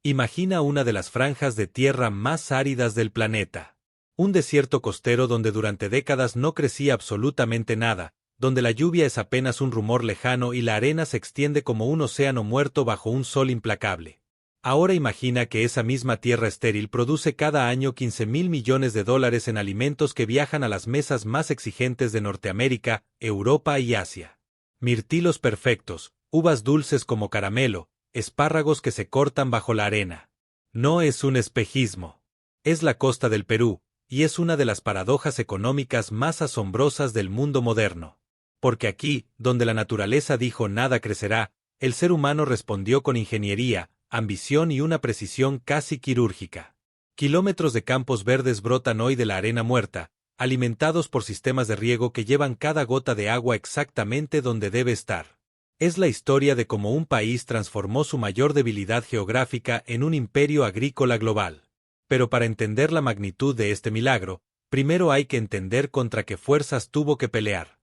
Imagina una de las franjas de tierra más áridas del planeta. Un desierto costero donde durante décadas no crecía absolutamente nada, donde la lluvia es apenas un rumor lejano y la arena se extiende como un océano muerto bajo un sol implacable. Ahora imagina que esa misma tierra estéril produce cada año 15.000 millones de dólares en alimentos que viajan a las mesas más exigentes de Norteamérica, Europa y Asia. Mirtilos perfectos, uvas dulces como caramelo, espárragos que se cortan bajo la arena. No es un espejismo. Es la costa del Perú, y es una de las paradojas económicas más asombrosas del mundo moderno. Porque aquí, donde la naturaleza dijo nada crecerá, el ser humano respondió con ingeniería, ambición y una precisión casi quirúrgica. Kilómetros de campos verdes brotan hoy de la arena muerta, alimentados por sistemas de riego que llevan cada gota de agua exactamente donde debe estar. Es la historia de cómo un país transformó su mayor debilidad geográfica en un imperio agrícola global. Pero para entender la magnitud de este milagro, primero hay que entender contra qué fuerzas tuvo que pelear.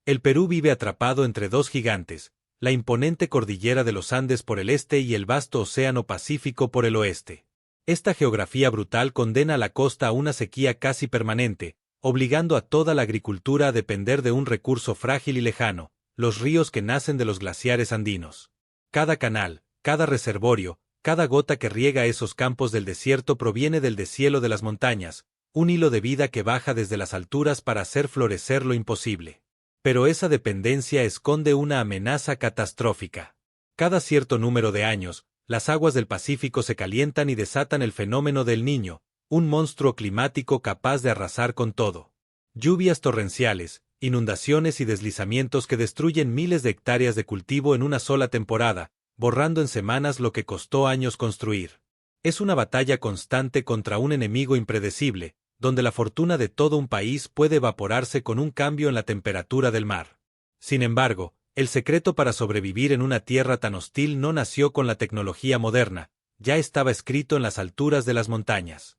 El Perú vive atrapado entre dos gigantes, la imponente cordillera de los Andes por el este y el vasto océano Pacífico por el oeste. Esta geografía brutal condena a la costa a una sequía casi permanente, obligando a toda la agricultura a depender de un recurso frágil y lejano, los ríos que nacen de los glaciares andinos. Cada canal, cada reservorio, cada gota que riega esos campos del desierto proviene del deshielo de las montañas, un hilo de vida que baja desde las alturas para hacer florecer lo imposible. Pero esa dependencia esconde una amenaza catastrófica. Cada cierto número de años, las aguas del Pacífico se calientan y desatan el fenómeno del Niño, un monstruo climático capaz de arrasar con todo. Lluvias torrenciales, inundaciones y deslizamientos que destruyen miles de hectáreas de cultivo en una sola temporada, borrando en semanas lo que costó años construir. Es una batalla constante contra un enemigo impredecible, donde la fortuna de todo un país puede evaporarse con un cambio en la temperatura del mar. Sin embargo, el secreto para sobrevivir en una tierra tan hostil no nació con la tecnología moderna, ya estaba escrito en las alturas de las montañas.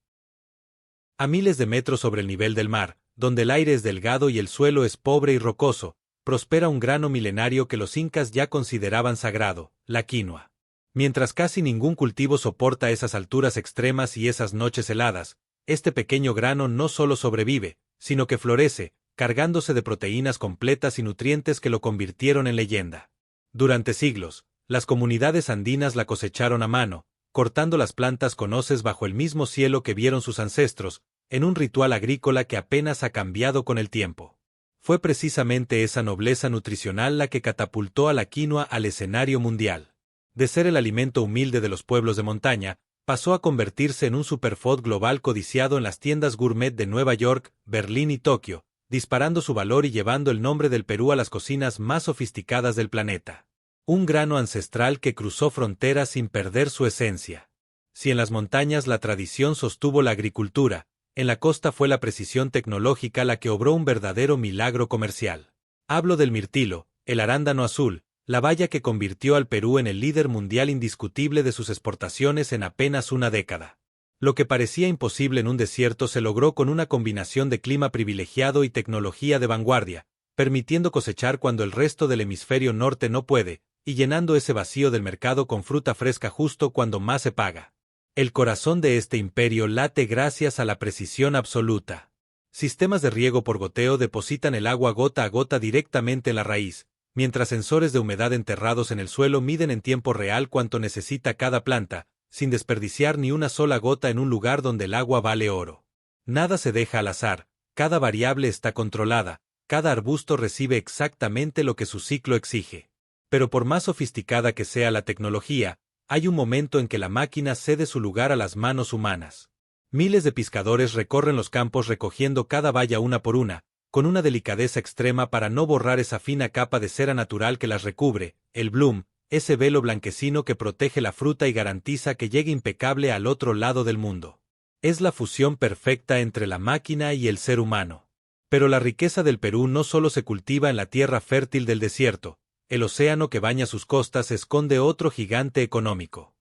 A miles de metros sobre el nivel del mar, donde el aire es delgado y el suelo es pobre y rocoso, prospera un grano milenario que los incas ya consideraban sagrado, la quinoa. Mientras casi ningún cultivo soporta esas alturas extremas y esas noches heladas, este pequeño grano no solo sobrevive, sino que florece, cargándose de proteínas completas y nutrientes que lo convirtieron en leyenda. Durante siglos, las comunidades andinas la cosecharon a mano, cortando las plantas con hoces bajo el mismo cielo que vieron sus ancestros, en un ritual agrícola que apenas ha cambiado con el tiempo. Fue precisamente esa nobleza nutricional la que catapultó a la quinoa al escenario mundial. De ser el alimento humilde de los pueblos de montaña, pasó a convertirse en un superfood global codiciado en las tiendas gourmet de Nueva York, Berlín y Tokio, disparando su valor y llevando el nombre del Perú a las cocinas más sofisticadas del planeta. Un grano ancestral que cruzó fronteras sin perder su esencia. Si en las montañas la tradición sostuvo la agricultura, en la costa fue la precisión tecnológica la que obró un verdadero milagro comercial. Hablo del mirtilo, el arándano azul, la baya que convirtió al Perú en el líder mundial indiscutible de sus exportaciones en apenas una década. Lo que parecía imposible en un desierto se logró con una combinación de clima privilegiado y tecnología de vanguardia, permitiendo cosechar cuando el resto del hemisferio norte no puede, y llenando ese vacío del mercado con fruta fresca justo cuando más se paga. El corazón de este imperio late gracias a la precisión absoluta. Sistemas de riego por goteo depositan el agua gota a gota directamente en la raíz, mientras sensores de humedad enterrados en el suelo miden en tiempo real cuánto necesita cada planta, sin desperdiciar ni una sola gota en un lugar donde el agua vale oro. Nada se deja al azar, cada variable está controlada, cada arbusto recibe exactamente lo que su ciclo exige. Pero por más sofisticada que sea la tecnología, hay un momento en que la máquina cede su lugar a las manos humanas. Miles de pescadores recorren los campos recogiendo cada baya una por una, con una delicadeza extrema para no borrar esa fina capa de cera natural que las recubre, el bloom, ese velo blanquecino que protege la fruta y garantiza que llegue impecable al otro lado del mundo. Es la fusión perfecta entre la máquina y el ser humano. Pero la riqueza del Perú no solo se cultiva en la tierra fértil del desierto, el océano que baña sus costas esconde otro gigante económico.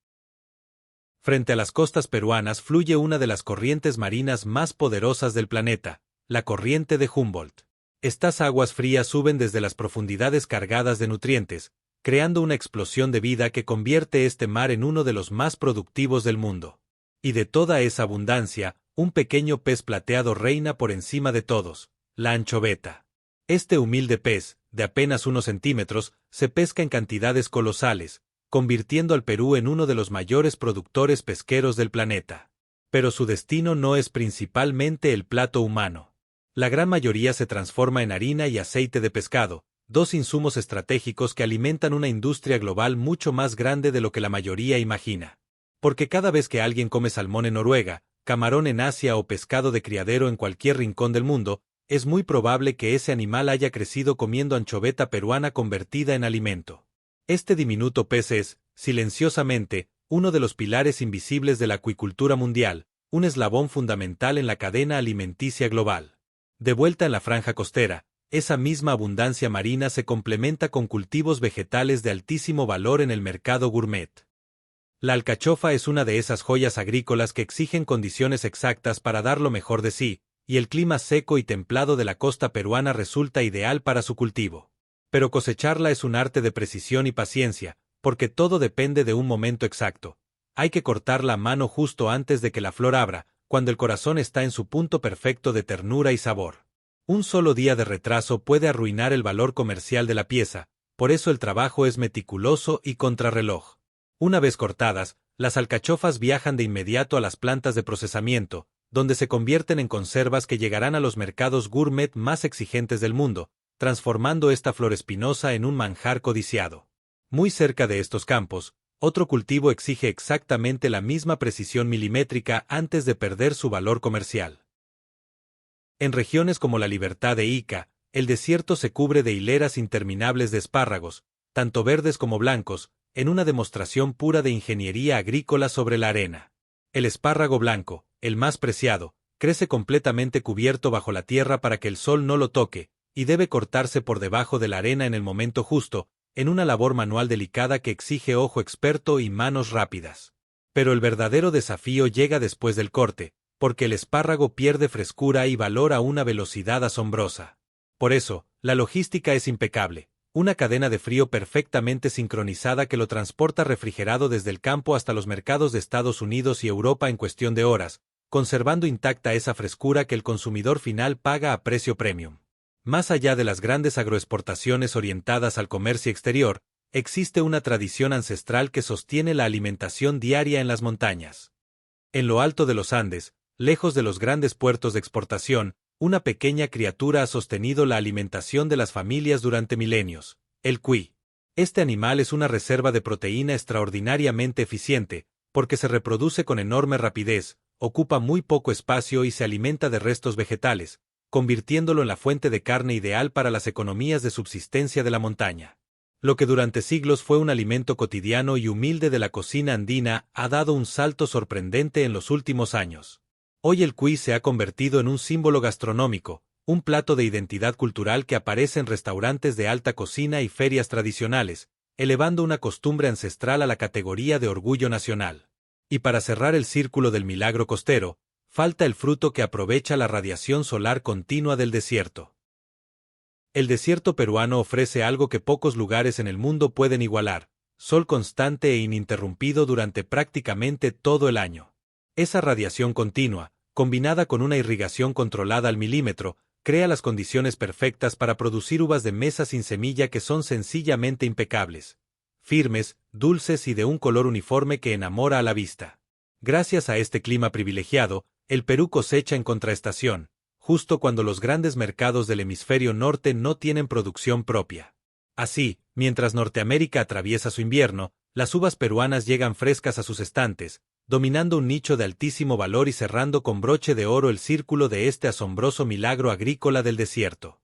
Frente a las costas peruanas fluye una de las corrientes marinas más poderosas del planeta, la corriente de Humboldt. Estas aguas frías suben desde las profundidades cargadas de nutrientes, creando una explosión de vida que convierte este mar en uno de los más productivos del mundo. Y de toda esa abundancia, un pequeño pez plateado reina por encima de todos, la anchoveta. Este humilde pez, de apenas unos centímetros, se pesca en cantidades colosales, convirtiendo al Perú en uno de los mayores productores pesqueros del planeta. Pero su destino no es principalmente el plato humano. La gran mayoría se transforma en harina y aceite de pescado, dos insumos estratégicos que alimentan una industria global mucho más grande de lo que la mayoría imagina. Porque cada vez que alguien come salmón en Noruega, camarón en Asia o pescado de criadero en cualquier rincón del mundo, es muy probable que ese animal haya crecido comiendo anchoveta peruana convertida en alimento. Este diminuto pez es, silenciosamente, uno de los pilares invisibles de la acuicultura mundial, un eslabón fundamental en la cadena alimenticia global. De vuelta en la franja costera, esa misma abundancia marina se complementa con cultivos vegetales de altísimo valor en el mercado gourmet. La alcachofa es una de esas joyas agrícolas que exigen condiciones exactas para dar lo mejor de sí, y el clima seco y templado de la costa peruana resulta ideal para su cultivo. Pero cosecharla es un arte de precisión y paciencia, porque todo depende de un momento exacto. Hay que cortarla a mano justo antes de que la flor abra, cuando el corazón está en su punto perfecto de ternura y sabor. Un solo día de retraso puede arruinar el valor comercial de la pieza, por eso el trabajo es meticuloso y contrarreloj. Una vez cortadas, las alcachofas viajan de inmediato a las plantas de procesamiento, donde se convierten en conservas que llegarán a los mercados gourmet más exigentes del mundo, transformando esta flor espinosa en un manjar codiciado. Muy cerca de estos campos, otro cultivo exige exactamente la misma precisión milimétrica antes de perder su valor comercial. En regiones como la Libertad de Ica, el desierto se cubre de hileras interminables de espárragos, tanto verdes como blancos, en una demostración pura de ingeniería agrícola sobre la arena. El espárrago blanco, el más preciado, crece completamente cubierto bajo la tierra para que el sol no lo toque, y debe cortarse por debajo de la arena en el momento justo, en una labor manual delicada que exige ojo experto y manos rápidas. Pero el verdadero desafío llega después del corte, porque el espárrago pierde frescura y valor a una velocidad asombrosa. Por eso, la logística es impecable. Una cadena de frío perfectamente sincronizada que lo transporta refrigerado desde el campo hasta los mercados de Estados Unidos y Europa en cuestión de horas, conservando intacta esa frescura que el consumidor final paga a precio premium. Más allá de las grandes agroexportaciones orientadas al comercio exterior, existe una tradición ancestral que sostiene la alimentación diaria en las montañas. En lo alto de los Andes, lejos de los grandes puertos de exportación, una pequeña criatura ha sostenido la alimentación de las familias durante milenios, el cuy. Este animal es una reserva de proteína extraordinariamente eficiente, porque se reproduce con enorme rapidez, ocupa muy poco espacio y se alimenta de restos vegetales, convirtiéndolo en la fuente de carne ideal para las economías de subsistencia de la montaña. Lo que durante siglos fue un alimento cotidiano y humilde de la cocina andina ha dado un salto sorprendente en los últimos años. Hoy el cuy se ha convertido en un símbolo gastronómico, un plato de identidad cultural que aparece en restaurantes de alta cocina y ferias tradicionales, elevando una costumbre ancestral a la categoría de orgullo nacional. Y para cerrar el círculo del milagro costero, falta el fruto que aprovecha la radiación solar continua del desierto. El desierto peruano ofrece algo que pocos lugares en el mundo pueden igualar: sol constante e ininterrumpido durante prácticamente todo el año. Esa radiación continua, combinada con una irrigación controlada al milímetro, crea las condiciones perfectas para producir uvas de mesa sin semilla que son sencillamente impecables, firmes, dulces y de un color uniforme que enamora a la vista. Gracias a este clima privilegiado, el Perú cosecha en contraestación, justo cuando los grandes mercados del hemisferio norte no tienen producción propia. Así, mientras Norteamérica atraviesa su invierno, las uvas peruanas llegan frescas a sus estantes, dominando un nicho de altísimo valor y cerrando con broche de oro el círculo de este asombroso milagro agrícola del desierto.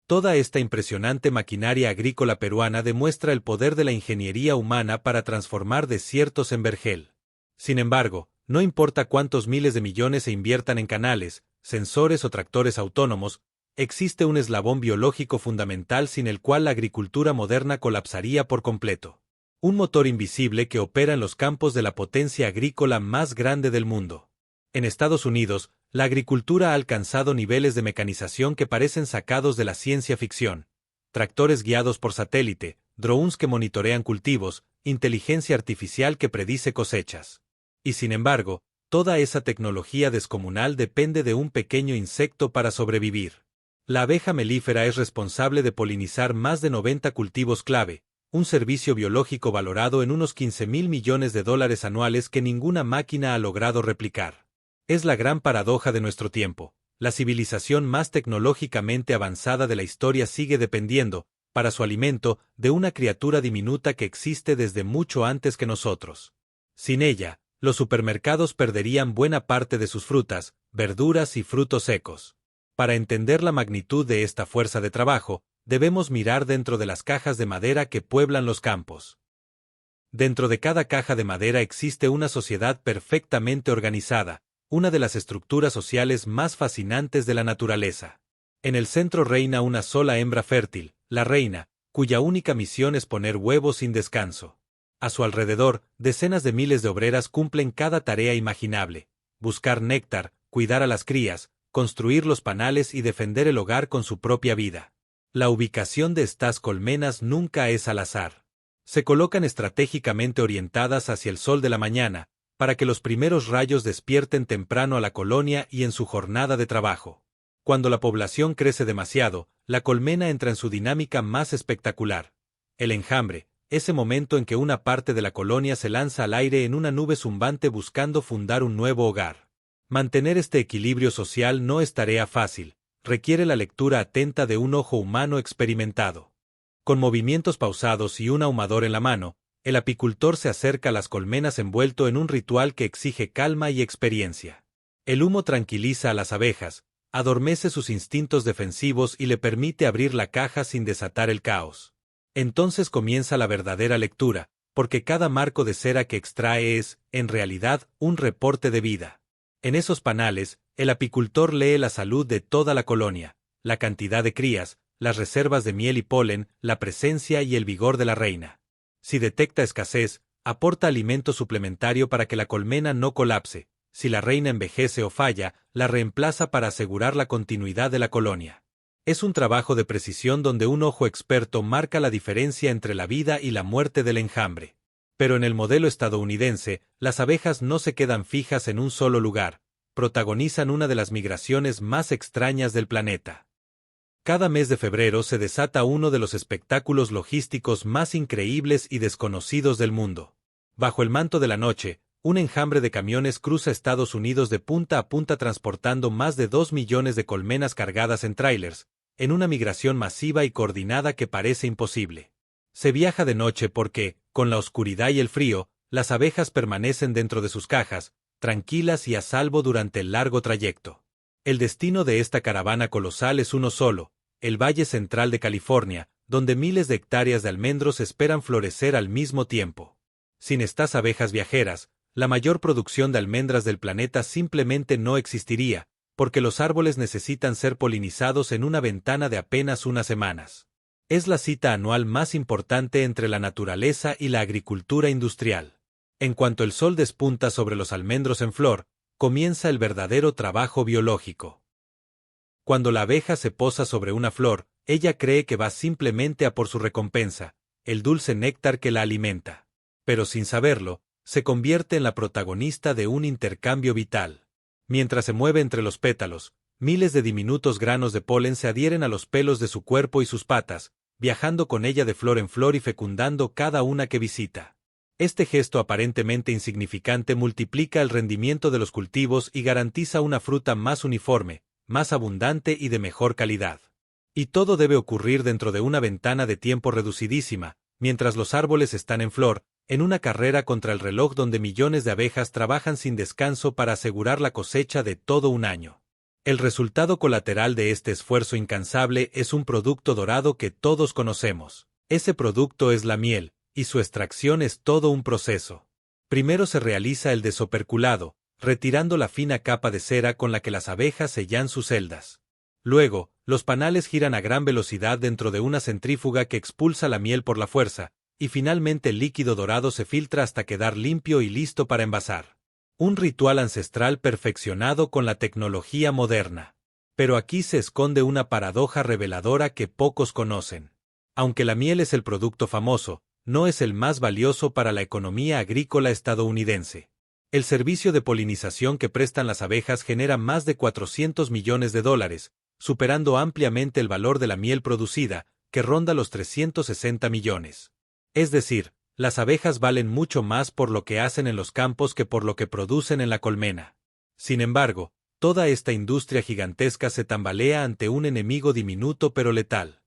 Toda esta impresionante maquinaria agrícola peruana demuestra el poder de la ingeniería humana para transformar desiertos en vergel. Sin embargo, no importa cuántos miles de millones se inviertan en canales, sensores o tractores autónomos, existe un eslabón biológico fundamental sin el cual la agricultura moderna colapsaría por completo. Un motor invisible que opera en los campos de la potencia agrícola más grande del mundo. En Estados Unidos, la agricultura ha alcanzado niveles de mecanización que parecen sacados de la ciencia ficción. Tractores guiados por satélite, drones que monitorean cultivos, inteligencia artificial que predice cosechas. Y sin embargo, toda esa tecnología descomunal depende de un pequeño insecto para sobrevivir. La abeja melífera es responsable de polinizar más de 90 cultivos clave, un servicio biológico valorado en unos 15.000 millones de dólares anuales que ninguna máquina ha logrado replicar. Es la gran paradoja de nuestro tiempo. La civilización más tecnológicamente avanzada de la historia sigue dependiendo, para su alimento, de una criatura diminuta que existe desde mucho antes que nosotros. Sin ella, los supermercados perderían buena parte de sus frutas, verduras y frutos secos. Para entender la magnitud de esta fuerza de trabajo, debemos mirar dentro de las cajas de madera que pueblan los campos. Dentro de cada caja de madera existe una sociedad perfectamente organizada, una de las estructuras sociales más fascinantes de la naturaleza. En el centro reina una sola hembra fértil, la reina, cuya única misión es poner huevos sin descanso. A su alrededor, decenas de miles de obreras cumplen cada tarea imaginable: buscar néctar, cuidar a las crías, construir los panales y defender el hogar con su propia vida. La ubicación de estas colmenas nunca es al azar. Se colocan estratégicamente orientadas hacia el sol de la mañana, para que los primeros rayos despierten temprano a la colonia y en su jornada de trabajo. Cuando la población crece demasiado, la colmena entra en su dinámica más espectacular: el enjambre, ese momento en que una parte de la colonia se lanza al aire en una nube zumbante buscando fundar un nuevo hogar. Mantener este equilibrio social no es tarea fácil, requiere la lectura atenta de un ojo humano experimentado. Con movimientos pausados y un ahumador en la mano, el apicultor se acerca a las colmenas envuelto en un ritual que exige calma y experiencia. El humo tranquiliza a las abejas, adormece sus instintos defensivos y le permite abrir la caja sin desatar el caos. Entonces comienza la verdadera lectura, porque cada marco de cera que extrae es, en realidad, un reporte de vida. En esos panales, el apicultor lee la salud de toda la colonia, la cantidad de crías, las reservas de miel y polen, la presencia y el vigor de la reina. Si detecta escasez, aporta alimento suplementario para que la colmena no colapse. Si la reina envejece o falla, la reemplaza para asegurar la continuidad de la colonia. Es un trabajo de precisión donde un ojo experto marca la diferencia entre la vida y la muerte del enjambre. Pero en el modelo estadounidense, las abejas no se quedan fijas en un solo lugar, protagonizan una de las migraciones más extrañas del planeta. Cada mes de febrero se desata uno de los espectáculos logísticos más increíbles y desconocidos del mundo. Bajo el manto de la noche, un enjambre de camiones cruza Estados Unidos de punta a punta transportando más de 2 millones de colmenas cargadas en tráilers, en una migración masiva y coordinada que parece imposible. Se viaja de noche porque, con la oscuridad y el frío, las abejas permanecen dentro de sus cajas, tranquilas y a salvo durante el largo trayecto. El destino de esta caravana colosal es uno solo: el Valle Central de California, donde miles de hectáreas de almendros esperan florecer al mismo tiempo. Sin estas abejas viajeras, la mayor producción de almendras del planeta simplemente no existiría, porque los árboles necesitan ser polinizados en una ventana de apenas unas semanas. Es la cita anual más importante entre la naturaleza y la agricultura industrial. En cuanto el sol despunta sobre los almendros en flor, comienza el verdadero trabajo biológico. Cuando la abeja se posa sobre una flor, ella cree que va simplemente a por su recompensa, el dulce néctar que la alimenta. Pero sin saberlo, se convierte en la protagonista de un intercambio vital. Mientras se mueve entre los pétalos, miles de diminutos granos de polen se adhieren a los pelos de su cuerpo y sus patas, viajando con ella de flor en flor y fecundando cada una que visita. Este gesto aparentemente insignificante multiplica el rendimiento de los cultivos y garantiza una fruta más uniforme, más abundante y de mejor calidad. Y todo debe ocurrir dentro de una ventana de tiempo reducidísima, mientras los árboles están en flor, en una carrera contra el reloj donde millones de abejas trabajan sin descanso para asegurar la cosecha de todo un año. El resultado colateral de este esfuerzo incansable es un producto dorado que todos conocemos. Ese producto es la miel, y su extracción es todo un proceso. Primero se realiza el desoperculado, retirando la fina capa de cera con la que las abejas sellan sus celdas. Luego, los panales giran a gran velocidad dentro de una centrífuga que expulsa la miel por la fuerza, y finalmente el líquido dorado se filtra hasta quedar limpio y listo para envasar. Un ritual ancestral perfeccionado con la tecnología moderna. Pero aquí se esconde una paradoja reveladora que pocos conocen. Aunque la miel es el producto famoso, no es el más valioso para la economía agrícola estadounidense. El servicio de polinización que prestan las abejas genera más de 400 millones de dólares, superando ampliamente el valor de la miel producida, que ronda los 360 millones. Es decir, las abejas valen mucho más por lo que hacen en los campos que por lo que producen en la colmena. Sin embargo, toda esta industria gigantesca se tambalea ante un enemigo diminuto pero letal.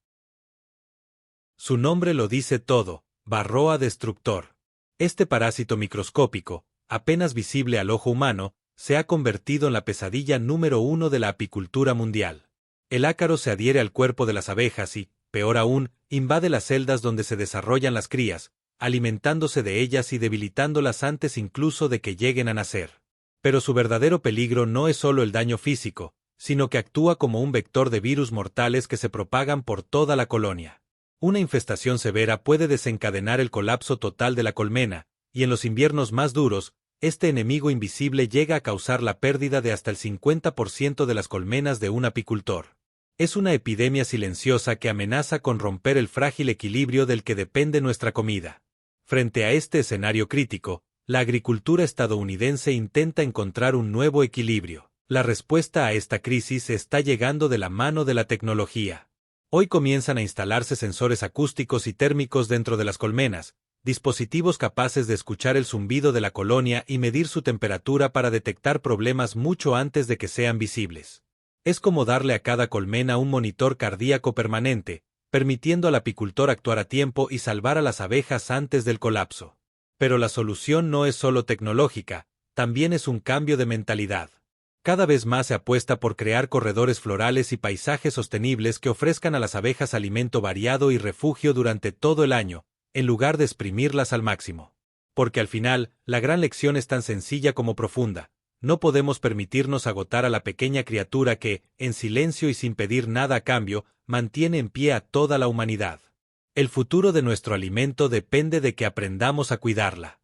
Su nombre lo dice todo: Varroa destructor. Este parásito microscópico, apenas visible al ojo humano, se ha convertido en la pesadilla número 1 de la apicultura mundial. El ácaro se adhiere al cuerpo de las abejas y, peor aún, invade las celdas donde se desarrollan las crías, alimentándose de ellas y debilitándolas antes incluso de que lleguen a nacer. Pero su verdadero peligro no es solo el daño físico, sino que actúa como un vector de virus mortales que se propagan por toda la colonia. Una infestación severa puede desencadenar el colapso total de la colmena, y en los inviernos más duros, este enemigo invisible llega a causar la pérdida de hasta el 50% de las colmenas de un apicultor. Es una epidemia silenciosa que amenaza con romper el frágil equilibrio del que depende nuestra comida. Frente a este escenario crítico, la agricultura estadounidense intenta encontrar un nuevo equilibrio. La respuesta a esta crisis está llegando de la mano de la tecnología. Hoy comienzan a instalarse sensores acústicos y térmicos dentro de las colmenas, dispositivos capaces de escuchar el zumbido de la colonia y medir su temperatura para detectar problemas mucho antes de que sean visibles. Es como darle a cada colmena un monitor cardíaco permanente, permitiendo al apicultor actuar a tiempo y salvar a las abejas antes del colapso. Pero la solución no es solo tecnológica, también es un cambio de mentalidad. Cada vez más se apuesta por crear corredores florales y paisajes sostenibles que ofrezcan a las abejas alimento variado y refugio durante todo el año, en lugar de exprimirlas al máximo. Porque al final, la gran lección es tan sencilla como profunda: no podemos permitirnos agotar a la pequeña criatura que, en silencio y sin pedir nada a cambio, mantiene en pie a toda la humanidad. El futuro de nuestro alimento depende de que aprendamos a cuidarla.